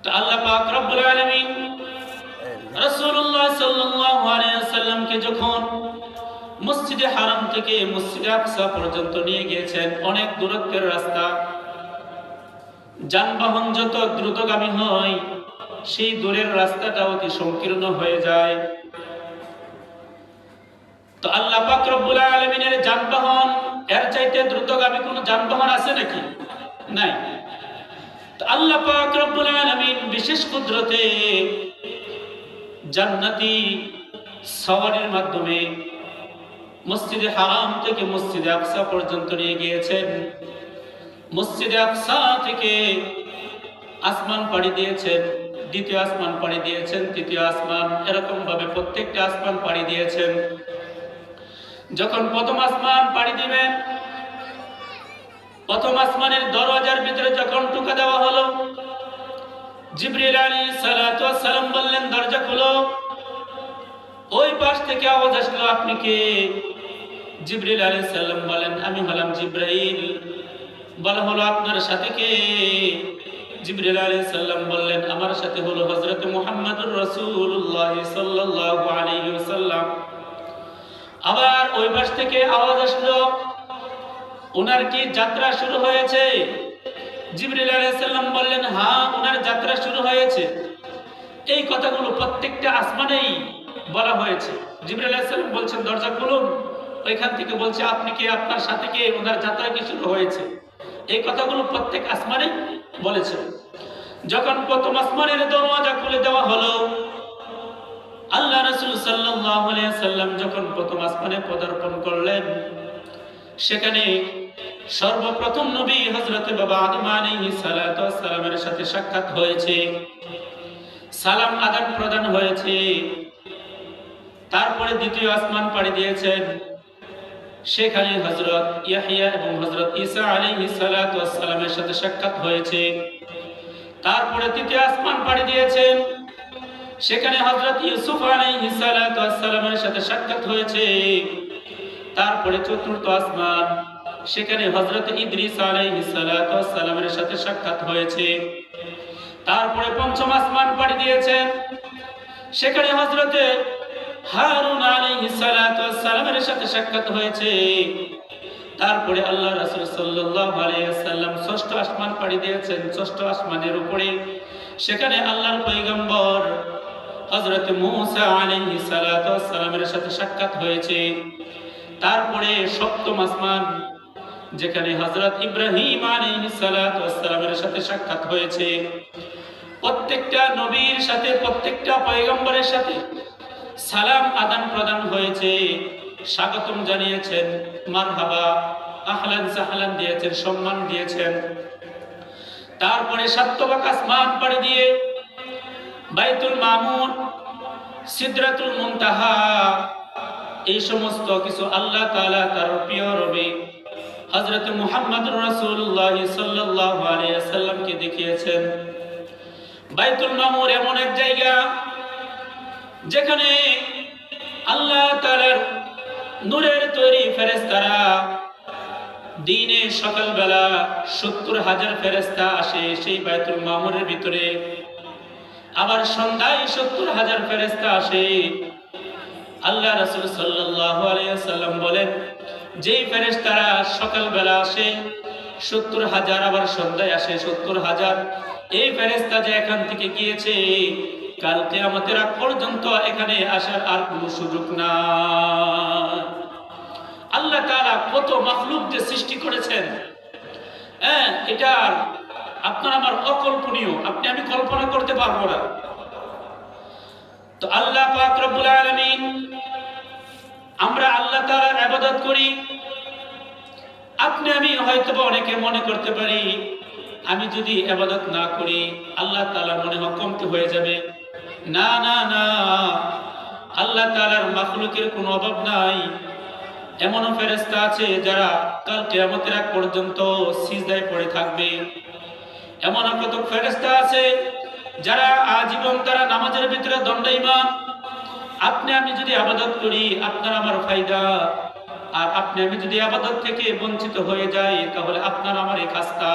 তো আল্লাহ পাক রব্বুল আলামিন রাসূলুল্লাহ সাল্লাল্লাহু আলাইহি ওয়াসাল্লামকে যখন মসজিদে হারাম থেকে মসজিদে আকসা পর্যন্ত নিয়ে গিয়েছেন, অনেক দূরত্বের রাস্তা, যানবাহন যত দ্রুতগামী হয় সেই দূরের রাস্তাটা অতি সংকীর্ণ হয়ে যায়। তো আল্লাহ পাক রব্বুল আলামিনের যানবাহন এর চাইতে দ্রুতগামী কোন যানবাহন আছে নাকি? নাই। তো আল্লাহ পাক রব্বুল আলামিন বিশেষ কুদরতে জান্নাতি সওয়ারির মাধ্যমে মসজিদে হারাম থেকে মসজিদে আকসা পর্যন্ত নিয়ে গিয়েছেন। মসজিদে আকসা থেকে আসমান পাড়ি দিয়েছেন, দ্বিতীয় আসমান পাড়ি দিয়েছেন, তৃতীয় আসমান, এরকম ভাবে প্রত্যেকটা আসমান পাড়ি দিয়েছেন। যখন প্রথম আসমান পাড়ি দিবেন, প্রথম আসমানের দরওয়াজার ভিতরে যখন ঢুকে দেওয়া হলো, জিবরিল আলাইহিস সালাতু ওয়াস সালাম বললেন, দরজা খুলো। ওই পাশ থেকে আওয়াজ আসলো, আপনি কে? জিবরিল আলাইহিস সালাম বলেন, আমি হলাম জিবরাইল। বলা হলো, আপনার সাথে কে? জিবরিল আলাইহিস সালাম বললেন, আমার সাথে হলো হযরত মুহাম্মদুর রাসূলুল্লাহ সাল্লাল্লাহু আলাইহি ওয়াসাল্লাম। আবার ওই পাশ থেকে আওয়াজ আসলো, ওনার কি যাত্রা শুরু হয়েছে? জিবরিল আলাইহিস সালাম বললেন, হ্যাঁ, ওনার যাত্রা শুরু হয়েছে। এই কথাগুলো প্রত্যেকটা আসমানেই বলা হয়েছে। জিবরিল আলাইহিস সালাম বলছেন, দরজা খুলুন। ওইখান থেকে বলছে, আপনি কে? আপনার সাথে কে? ওনার যাত্রা কি শুরু হয়েছে? এই কথাগুলো প্রত্যেক আসমানে বলেছে। যখন প্রথম আসমানের দরওয়াজা খুলে দেওয়া হলো, আল্লাহ রাসূল সাল্লাল্লাহু আলাইহি ওয়াসাল্লাম যখন প্রথম আসমানে পদার্পণ করলেন, সেখানে সর্বপ্রথম নবী হযরত বাবা আদম আলাইহিস সালাতু ওয়াস সালামের সাথে সাক্ষাৎ হয়েছে, সালাম আদান প্রদান হয়েছে। তারপরে দ্বিতীয় আসমান পাড়ি দিয়েছেন, সেখানে হযরত ইয়াহইয়া এবং হযরত ঈসা আলাইহিস সালাতু ওয়াস সালামের সাথে সাক্ষাৎ হয়েছে। তারপরে তৃতীয় আসমান পাড়ি দিয়েছেন, সেখানে হযরত ইউসুফ আলাইহিস সালাতু ওয়াস সালামের সাথে সাক্ষাৎ হয়েছে। তারপরে চতুর্থ আসমান, সেখানে হযরত ইদ্রিস আলাইহিস সালাতু ওয়াস সালামের সাথে সাক্ষাৎ হয়েছে। তারপরে পঞ্চম আসমান পাড়ি দিয়েছেন, সেখানে হযরত হারুন আলাইহিস সালাতু ওয়াস সালামের সাথে সাক্ষাৎ হয়েছে। তারপরে আল্লাহ রাসূল সাল্লাল্লাহু আলাইহি ওয়াসাল্লাম ষষ্ঠ আসমান পাড়ি দিয়েছেন। ষষ্ঠ আসমানের উপরে সেখানে আল্লাহর পয়গম্বর হযরত মূসা আলাইহিস সালাতু ওয়াস সালামের সাথে সাক্ষাৎ হয়েছে। তারপরে সপ্তম আসমান, যেখানে হযরত ইব্রাহিম আলাইহিস সালাতু ওয়াস সালামের সাথে সাক্ষাৎ হয়েছে। প্রত্যেকটা নবীর সাথে, প্রত্যেকটা পয়গম্বরের সাথে সালাম আদান প্রদান হয়েছে, স্বাগতম জানিয়েছেন, মারহাবা, আহলান সাহলান দিয়েছেন, সম্মান দিয়েছেন। তারপরে সাতবাক আসমান পাড়ি দিয়ে বাইতুল মামুর, সিদরাতুল মুনতাহা, এই সমস্ত কিছু আল্লাহ তাআলা তার প্রিয় নবী হযরত মুহাম্মদুর রাসূলুল্লাহ সাল্লাল্লাহু আলাইহি ওয়াসাল্লামকে দেখিয়েছেন। বাইতুল মামুর এমন এক জায়গা যেখানে আল্লাহ তাআলার নূরের তৈরি ফেরেশতারা দিনে সকালবেলা ৭০,০০০ ফেরেশতা আসে সেই বাইতুল মামুরের ভিতরে। আবার সন্ধ্যায় ৭০,০০০ ফেরেশতা আসে। আল্লাহ রাসূল সাল্লাল্লাহু আলাইহি ওয়াসাল্লাম বলেন, যেই ফেরেশতারা সকালবেলা আসে ৭০,০০০, আবার সন্ধ্যায় আসে ৭০,০০০, এই ফেরেশতা যে এখান থেকে গিয়েছে, কাল কিয়ামতের আগ পর্যন্ত এখানে আসার আর কোনো সুযোগ নাই। আল্লাহ তাআলা কত মাখলুক যে সৃষ্টি করেছেন, এটা আপনার আমার অকল্পনীয়, আপনি আমি কল্পনা করতে পারবো না। তো আল্লাহ পাক রব্বুল আলামিন, আমরা আল্লাহ তাআলার ইবাদত করি। আপনি আমি হয়তো অনেকে মনে করতে পারি, আমি যদি ইবাদত না করি আল্লাহ তাআলা মনে হয় কমতি হয়ে যাবে। না না না, আল্লাহ তাআলার মাখলুকের কোনো অভাব নাই। এমন ফেরেশতা আছে যারা কাল কিয়ামতের আগ পর্যন্ত সিজদায় পড়ে থাকবে। এমন কত ফেরেশতা আছে যারা আজীবন তারা নামাজের ভিতরে দণ্ডায়মান। আপনি আমি যদি ইবাদত করি আপনার আমার ফায়দা, আর আপনি আমি যদি ইবাদত থেকে বঞ্চিত হয়ে যাই তাহলে আপনার আমার খাস্তা।